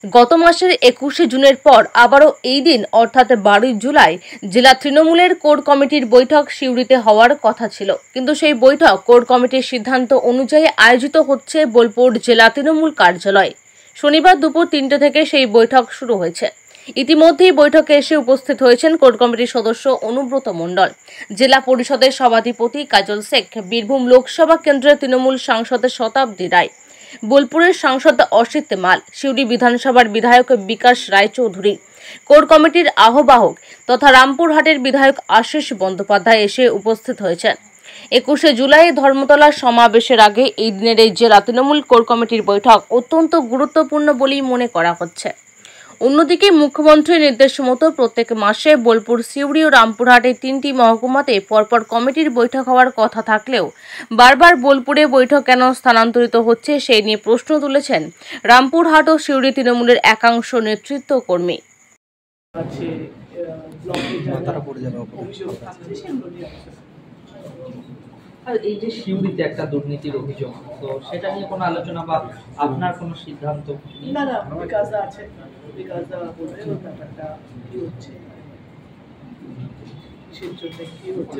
গত মাসের 21শে জুনের পর আবারও এই দিন অর্থাৎ 12ই জুলাই জেলা তৃণমূলের কোর কমিটির বৈঠক সিউড়িতে হওয়ার কথা ছিল, কিন্তু সেই বৈঠক কোর কমিটির সিদ্ধান্ত অনুযায়ী আয়োজিত হচ্ছে বোলপুর জেলা তৃণমূল কার্যালয়ে। শনিবার দুপুর 3টে থেকে সেই বৈঠক শুরু হয়েছে। ইতিমধ্যেই বৈঠকে এসে উপস্থিত হয়েছেন কোর কমিটির সদস্য অনুব্রত মণ্ডল, জেলা পরিষদের সভাধিপতি কাজল শেখ, বীরভূম লোকসভা কেন্দ্রের তৃণমূল সাংসদ শতাব্দী রায়, বোলপুরের সাংসদ অসিত মাল, সিউড়ি বিধানসভার বিধায়ক বিকাশ রায়চৌধুরী, কোর কমিটির আহ্বায়ক তথা রামপুরহাটের বিধায়ক আশিস বন্দ্যোপাধ্যায় এসে উপস্থিত হয়েছেন। 21শে জুলাই ধর্মতলা সমাবেশের আগে এই দিনের এই জেলা তৃণমূল কোর কমিটির বৈঠক অত্যন্ত গুরুত্বপূর্ণ বলেই মনে করা হচ্ছে। অন্যদিকে মুখ্যমন্ত্রীর নির্দেশ মতো প্রত্যেক মাসে বোলপুর, সিউড়ি ও রামপুরহাটের 3টি মহকুমাতে পরপর কমিটির বৈঠক হওয়ার কথা থাকলেও বারবার বোলপুরে বৈঠক কেন স্থানান্তরিত হচ্ছে সেই নিয়ে প্রশ্ন তুলেছেন রামপুরহাট ও সিউড়ি তৃণমূলের একাংশ নেতৃত্ব কর্মী। আর এই যে সিউড়িতে একটা দুর্নীতির অভিযোগ, তো সেটা নিয়ে কোনো আলোচনা বা আপনার কোনো সিদ্ধান্ত? না, বিকাশ আছে, বিকাশ বলবে ওই ব্যাপারটা কি হচ্ছে, কিসের জন্য কি হচ্ছে,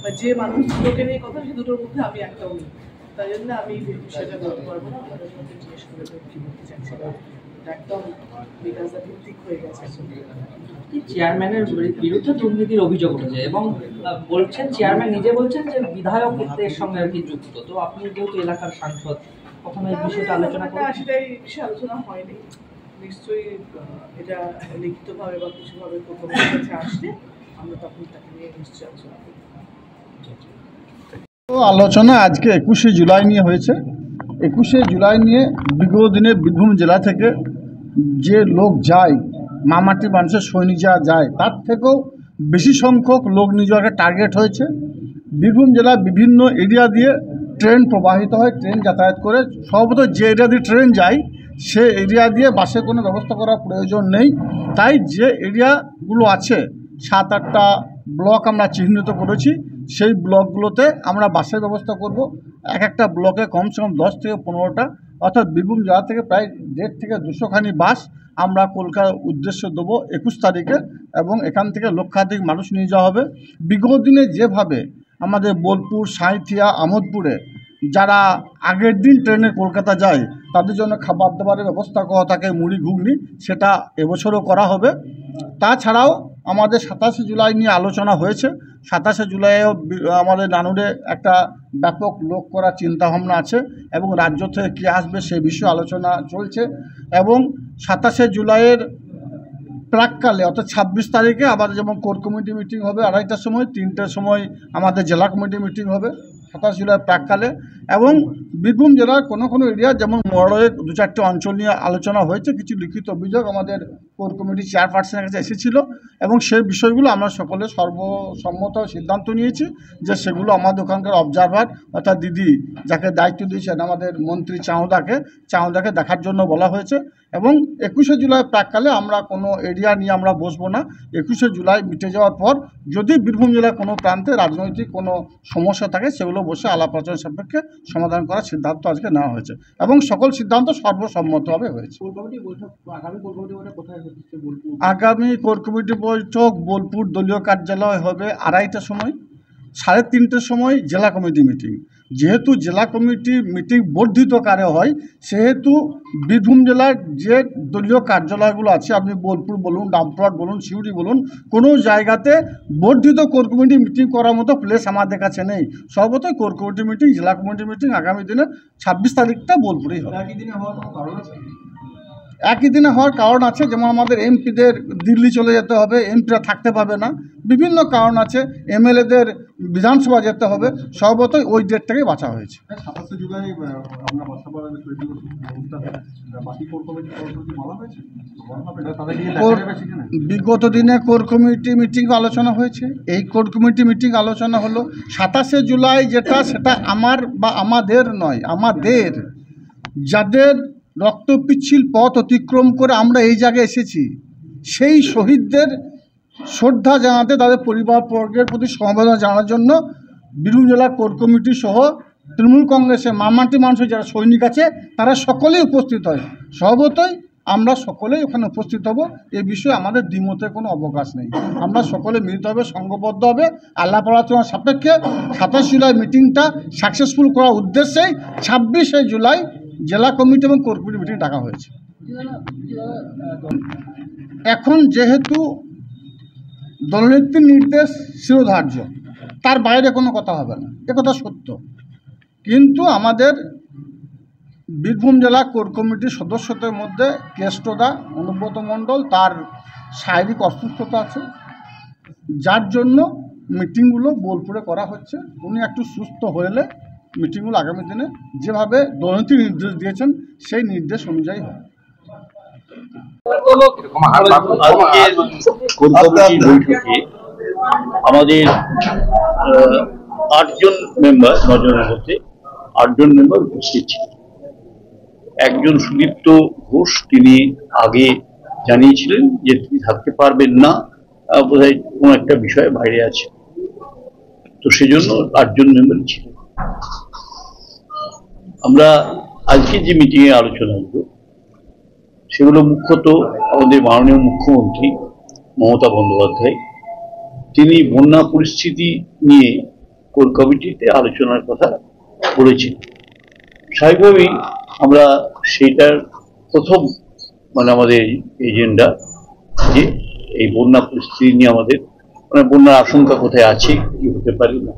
বা যে মানুষগুলোকে নিয়ে কথা সে দুটোর মধ্যে আমি একটাও নেই, তাই জন্য আমি বিষয়টা বলতে পারবো না। আপনাদের মধ্যে জিজ্ঞেস করে কি বলতে চাচ্ছি, একদম বিকাশটা ঠিক হয়ে গেছে। চেয়ারম্যানের বিরুদ্ধে দুর্নীতির অভিযোগ উঠেছে এবং বলছেন, চেয়ারম্যান নিজে বলছেন যে বিধায়কদের সঙ্গে আর কি যুক্ত। তো আপনি যেহেতু এলাকার সাংসদ, কখনো এই বিষয়টা আলোচনা করেন? সেটাই বিষয়ে আলোচনা হয়নি, নিশ্চয়ই এটা লিখিতভাবে বা কিছুভাবে কোথাও কাছে আসলে আমরা তখন তাকে নিয়ে নিশ্চয়ই আলোচনা করব। আলোচনা আজকে 21শে জুলাই নিয়ে হয়েছে। 21শে জুলাই নিয়ে বিগত দিনে বীরভূম জেলা থেকে যে লোক যায়, মামাটির মানুষের সৈনিক যারা যায়, তার থেকেও বেশি সংখ্যক লোক নিয়ে যাওয়ার টার্গেট হয়েছে। বীরভূম জেলার বিভিন্ন এরিয়া দিয়ে ট্রেন প্রবাহিত হয়, ট্রেন যাতায়াত করে। সর্বত যে এরিয়া দিয়ে ট্রেন যায় সে এরিয়া দিয়ে বাসের কোনো ব্যবস্থা করার প্রয়োজন নেই। তাই যে এরিয়াগুলো আছে 7-8টা ব্লক আমরা চিহ্নিত করেছি, সেই ব্লকগুলোতে আমরা বাসের ব্যবস্থা করব। এক একটা ব্লকে কমসে কম 10 থেকে 15টা, অর্থাৎ বীরভূম জেলা থেকে প্রায় 150 থেকে 200খানি বাস আমরা কলকাতার উদ্দেশ্যে দেবো 21 তারিখে, এবং এখান থেকে লক্ষাধিক মানুষ নিয়ে যাওয়া হবে। বিগত দিনে যেভাবে আমাদের বোলপুর, সাঁইথিয়া, আমোদপুরে যারা আগের দিন ট্রেনে কলকাতা যায় তাদের জন্য খাবার দাবারের ব্যবস্থা করা থাকে, মুড়ি ঘুগনি, সেটা এবছরও করা হবে। তাছাড়াও আমাদের 27শে জুলাই নিয়ে আলোচনা হয়েছে। 27শে জুলাইও আমাদের নানুরে একটা ব্যাপক লোক করার চিন্তাভাবনা আছে এবং রাজ্য থেকে কী আসবে সে বিষয়ে আলোচনা চলছে। এবং 27শে জুলাইয়ের প্রাককালে অর্থাৎ 26 তারিখে আবার যেমন কোর কমিটি মিটিং হবে 2:30টার সময়, 3টের সময় আমাদের জেলা কমিটি মিটিং হবে 27 জুলাই প্রাককালে। এবং বীরভূম জেলার কোনো এরিয়া যেমন মোড়ে 2-4টে অঞ্চল নিয়ে আলোচনা হয়েছে। কিছু লিখিত অভিযোগ আমাদের কোর কমিটির চেয়ারপারসনের কাছে এসেছিল এবং সেই বিষয়গুলো আমরা সকলে সর্বসম্মত সিদ্ধান্ত নিয়েছি যে সেগুলো আমাদের ওখানকার অবজারভার অর্থাৎ দিদি যাকে দায়িত্ব দিয়েছেন আমাদের মন্ত্রী চাঁওদাকে দেখার জন্য বলা হয়েছে। এবং 21শে জুলাই প্রাককালে আমরা কোনো এরিয়া নিয়ে আমরা বসবো না। 21শে জুলাই মিটে যাওয়ার পর যদি বীরভূম জেলার কোনো প্রান্তে রাজনৈতিক কোনো সমস্যা থাকে সেগুলো বসে আলাপ আলোচনা সাপেক্ষে সমাধান করার সিদ্ধান্ত আজকে নেওয়া হয়েছে এবং সকল সিদ্ধান্ত সর্বসম্মতভাবে হয়েছে। আগামী কোর কমিটি বৈঠক বোলপুর দলীয় কার্যালয় হবে 2:30টার সময়, 3:30টার সময় জেলা কমিটি মিটিং। যেহেতু জেলা কমিটি মিটিং বর্ধিত আকারে হয় সেহেতু বীরভূম জেলার যে দলীয় কার্যালয়গুলো আছে, আপনি বোলপুর বলুন, রামপুরহাট বলুন, সিউড়ি বলুন, কোনো জায়গাতে বর্ধিত কোর কমিটি মিটিং করার মতো প্লেস আমাদের কাছে নেই। সর্বতই কোর কমিটি মিটিং, জেলা কমিটি মিটিং আগামী দিনে 26 তারিখটা বোলপুরেই হবে। একই দিনে হওয়ার কারণ আছে, যেমন আমাদের এমপিদের দিল্লি চলে যেতে হবে, এমপিরা থাকতে পারবে না, বিভিন্ন কারণ আছে, এমএলএদের বিধানসভা যেতে হবে, সর্বতই ওই ডেটটাকেই বাঁচা হয়েছে। বিগত দিনে কোর কমিটি মিটিং আলোচনা হয়েছে, এই কোর কমিটি মিটিং আলোচনা হলো 27শে জুলাই যেটা, সেটা আমার বা আমাদের নয়, আমাদের যাদের রক্ত পিচ্ছিল পথ অতিক্রম করে আমরা এই জায়গায় এসেছি সেই শহীদদের শ্রদ্ধা জানাতে, তাদের পরিবারবর্গের প্রতি সমবেদনা জানার জন্য বীরভূম জেলা কোর কমিটি সহ তৃণমূল কংগ্রেসের মামাটি মানুষের যারা সৈনিক আছে তারা সকলেই উপস্থিত হয়। সর্বতই আমরা সকলেই ওখানে উপস্থিত হব। এ বিষয়ে আমাদের দ্বিমতের কোনো অবকাশ নেই। আমরা সকলে মিলিতভাবে সংঘবদ্ধ হবে আলাপ আলোচনার সাপেক্ষে 27 জুলাই মিটিংটা সাকসেসফুল করার উদ্দেশ্যেই 26 জুলাই জেলা কমিটি এবং কোর কমিটি মিটিং ডাকা হয়েছে। এখন যেহেতু দলনেত্রীর নির্দেশ শিরোধার্য, তার বাইরে কোনো কথা হবে না, একথা সত্য। কিন্তু আমাদের বীরভূম জেলা কোর কমিটির সদস্যদের মধ্যে কেষ্টদা অনুব্রত মণ্ডল তার শারীরিক অসুস্থতা আছে, যার জন্য মিটিংগুলো বোলপুরে করা হচ্ছে। উনি একটু সুস্থ হলে মিটিংগুলো আগামী দিনে যেভাবে দলনেত্রী নির্দেশ দিয়েছেন সেই নির্দেশ অনুযায়ী হবে। বৈঠকে আমাদের 8 জন মেম্বার, 9 জনের মধ্যে 8 জন মেম্বার উপস্থিত ছিলেন। একজন সুদীপ্ত ঘোষ, তিনি আগে জানিয়েছিলেন যে তিনি থাকতে পারবেন না, বোধহয় কোনো একটা বিষয়ে বাইরে আছে, তো সেজন্য 8 জন মেম্বার ছিলেন। আমরা আজকে যে মিটিংয়ে আলোচনা হলো সেগুলো মুখ্যত আমাদের মাননীয় মুখ্যমন্ত্রী মমতা বন্দ্যোপাধ্যায়, তিনি বন্যা পরিস্থিতি নিয়ে কোর কমিটিতে আলোচনার কথা বলেছেন। স্বাভাবিকভাবেই আমরা সেইটার প্রথম আমাদের এজেন্ডা যে এই বন্যা পরিস্থিতি নিয়ে আমাদের বন্যার আশঙ্কা কোথায় আছে, কি হতে পারে না,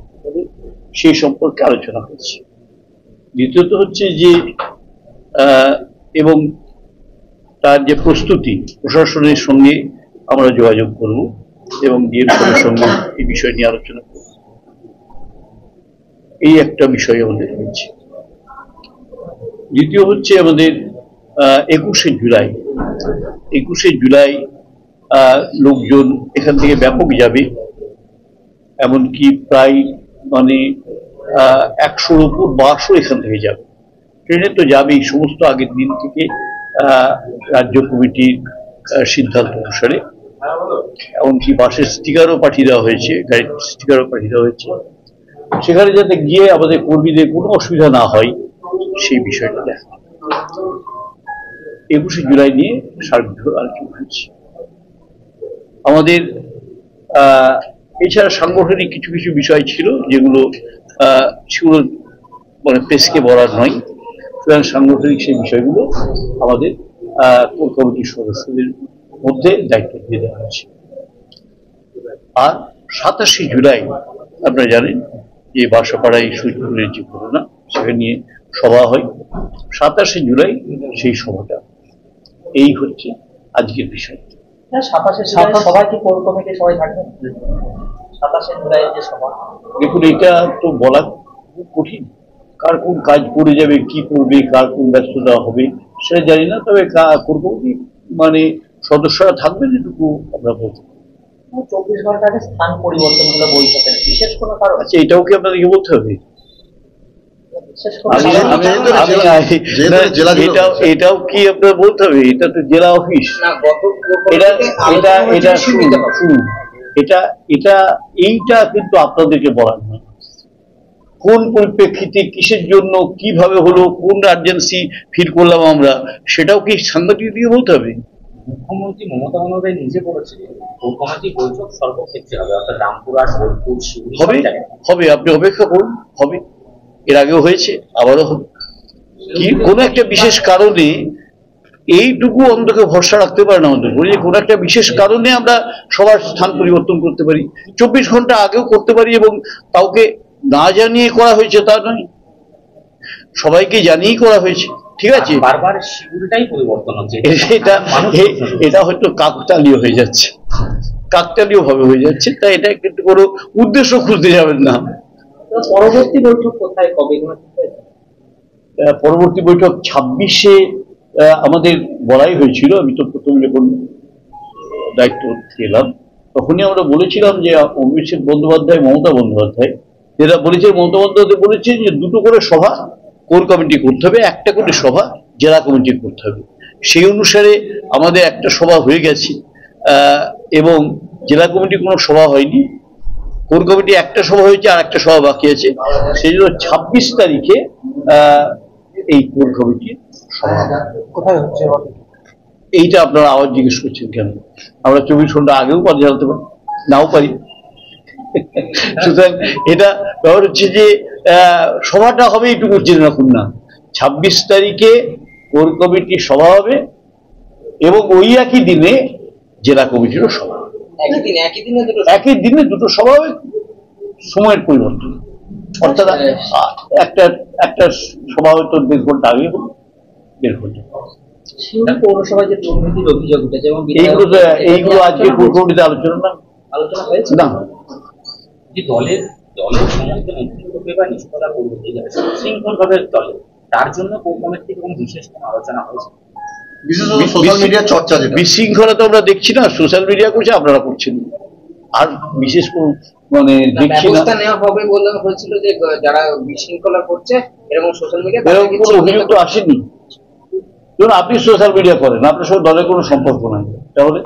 সেই সম্পর্কে আলোচনা হচ্ছে। দ্বিতীয়ত হচ্ছে যে এবং তার যে প্রস্তুতি, প্রশাসনের সঙ্গে আমরা যোগাযোগ করব এবং ডিএমসির সঙ্গে এই বিষয় নিয়ে আলোচনা করব। এই একটা বিষয় আমাদের হচ্ছে। দ্বিতীয় হচ্ছে আমাদের 21শে জুলাই লোকজন এখান থেকে ব্যাপক যাবে, এমনকি প্রায় 100-র উপর বাসও এখান থেকে যাবে। ট্রেনে তো যাবেই, সমস্ত আগের দিন থেকে রাজ্য কমিটির সিদ্ধান্ত অনুসারে, এমনকি বাসের স্টিকারও পাঠিয়ে দেওয়া হয়েছে, গাড়ির স্টিকারও পাঠিয়ে দেওয়া হয়েছে, সেখানে যাতে গিয়ে আমাদের কর্মীদের কোনো অসুবিধা না হয় সেই বিষয়টা দেখা। 21শে জুলাই নিয়ে সার্বিক আলোচনা হয়েছে। আমাদের এছাড়া সাংগঠনিক কিছু কিছু বিষয় ছিল যেগুলো প্রেসকে বলার নয়, সুতরাং সাংগঠনিক সেই বিষয়গুলো আমাদের কোর কমিটির সদস্যদের মধ্যে দায়িত্ব দিয়ে দেওয়া হয়েছে। আর 27শে জুলাই আপনারা জানেন যে বাসাপাড়ায় সুইচপুরের যে ঘটনা, সেখানে নিয়ে সভা হয়। 27শে জুলাই সেই সভাটা, এই হচ্ছে আজকের বিষয়। 27শে জুলাই সবাই কি কোর কমিটির সবাই থাকবেন? 27শে জুলাই যে সভা, দেখুন এটা তো বলা খুব কঠিন, কার কোন কাজ করে যাবে, কি করবে, কার কোন ব্যস্ততা হবে সেটা জানি না। তবে কোর কমিটি সদস্যরা থাকবেন এটুকু আমরা বলতে। 24 ঘন্টা আগে স্থান পরিবর্তনগুলো বৈঠকের বিশেষ কোনো কারণ? আচ্ছা, এটাও কি আপনাদেরকে বলতে হবে? এটাও কি আপনার বলতে হবে? এটা তো জেলা অফিস, এইটা কিন্তু আপনাদেরকে বলার না। কোন পরিপ্রেক্ষিতে, কিসের জন্য, কিভাবে হলো, কোন আর্জেন্সি ফিল করলাম আমরা, সেটাও কি সাংবাদিকদের বলতে হবে? মুখ্যমন্ত্রী মমতা বন্দ্যোপাধ্যায় নিজে বলেছিলেন কোর কমিটি বৈঠক সর্বক্ষেত্রে হবে, অর্থাৎ রামপুরহাট, বোলপুর, শিউরি হবে। আপনি অপেক্ষা করুন, হবে। এর আগেও হয়েছে, আবারও হবে। কি কোনো একটা বিশেষ কারণে এইটুকু অন্তকে ভরসা রাখতে পারে না আমাদের, বলি কোনো একটা বিশেষ কারণে আমরা সবার স্থান পরিবর্তন করতে পারি, 24 ঘন্টা আগেও করতে পারি, এবং কাউকে না জানিয়ে করা হয়েছে তা নয়, সবাইকে জানিয়েই করা হয়েছে। ঠিক আছে, বারবার শিডিউলটাই পরিবর্তন হচ্ছে, এটা হয়তো কাকতালীয় হয়ে যাচ্ছে, কাকতালীয় ভাবে হয়ে যাচ্ছে, তাই এটা কিন্তু কোনো উদ্দেশ্য খুঁজতে যাবেন না। পরবর্তী বৈঠক কোথায়, কবে? পরবর্তী বৈঠক 26শে আমাদের বলাই হয়েছিল। আমি তো প্রথম যখন দায়িত্ব পেলাম তখনই আমরা বলেছিলাম যে অভিষেক বন্দ্যোপাধ্যায়, মমতা বন্দ্যোপাধ্যায় যেটা বলেছে, মমতা বন্দ্যোপাধ্যায় বলেছে যে 2টো করে সভা কোর কমিটি করতে হবে, 1টা করে সভা জেলা কমিটি করতে হবে। সেই অনুসারে আমাদের একটা সভা হয়ে গেছে এবং জেলা কমিটি কোনো সভা হয়নি। কোর কমিটি একটা সভা হয়েছে, আর একটা সভা বাকি আছে। সেই জন্য 26 তারিখে এই কোর কমিটির সভা কোথায় হচ্ছে? এইটা আপনারা আবার জিজ্ঞেস করছেন কেন? আমরা 24 ঘন্টা আগেও কথা জানতে পারি, নাও পারি। সুতরাং এটা ব্যাপার হচ্ছে যে সভাটা হবে এটুকু জেনে রাখুন না, 26 তারিখে কোর কমিটির সভা হবে এবং ওই একই দিনে জেলা কমিটিরও সভা। একই দিনে দুটো সভা হবে, সময়ের পরিবর্তন। অর্থাৎ একটা সভা হয়তো 1.5 ঘন্টা আগে হলো, 1.5 ঘন্টা। শিউরি পৌরসভায় যে দুর্নীতির অভিযোগ উঠেছে এবং এইগুলো আজকে কোর কমিটিতে আলোচনা হয়েছে না। যে দলের সমস্ত নেতৃত্বকে বা নিষ্পত্তা পূর্ববর্তী যারা শৃঙ্খল ভাবে চলে, তার জন্য কোর কমিটি থেকে কোনো বিশেষ কোনো আলোচনা হয়েছে? সোশ্যাল মিডিয়ার চর্চা, বিশৃঙ্খলা তো আমরা দেখছি না, সোশ্যাল মিডিয়া করছে, আপনারা করছেন। আর বিশেষ কোন মানে দেখছি না। ব্যবস্থা নেওয়া হবে বলে হয়েছিল যে যারা বিশৃঙ্খলা করছে এরকম সোশ্যাল মিডিয়া, এরকম কোনো অভিযোগ তো আসেনি। ধরুন আপনি সোশ্যাল মিডিয়া করেন, আপনার সঙ্গে দলের কোনো সম্পর্ক নাই, তাহলে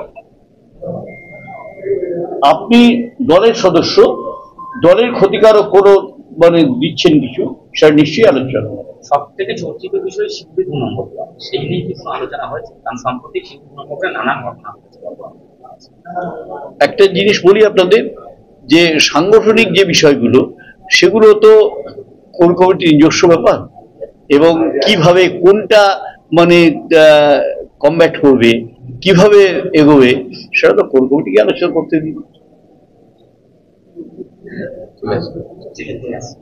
আপনি দলের সদস্য, দলের ক্ষতিকারক কোনো মানে দিচ্ছেন কিছু, সেটা নিশ্চয়ই আলোচনা হবে। সব থেকে চর্চিত বিষয় শিল্পী 2 নম্বর, সেই নিয়ে কি কোনো আলোচনা হয়েছে? কারণ সম্প্রতি শিল্পী 2 নম্বরে নানান ঘটনা হয়েছে। একটা জিনিস বলি আপনাদের, যে সাংগঠনিক যে বিষয়গুলো সেগুলো তো কোর কমিটির নিজস্ব ব্যাপার, এবং কিভাবে কোনটা মানে কমব্যাট করবে, কিভাবে এগোবে, সেটা তো কোর কমিটিকে আলোচনা করতে দিন। ঠিক আছে।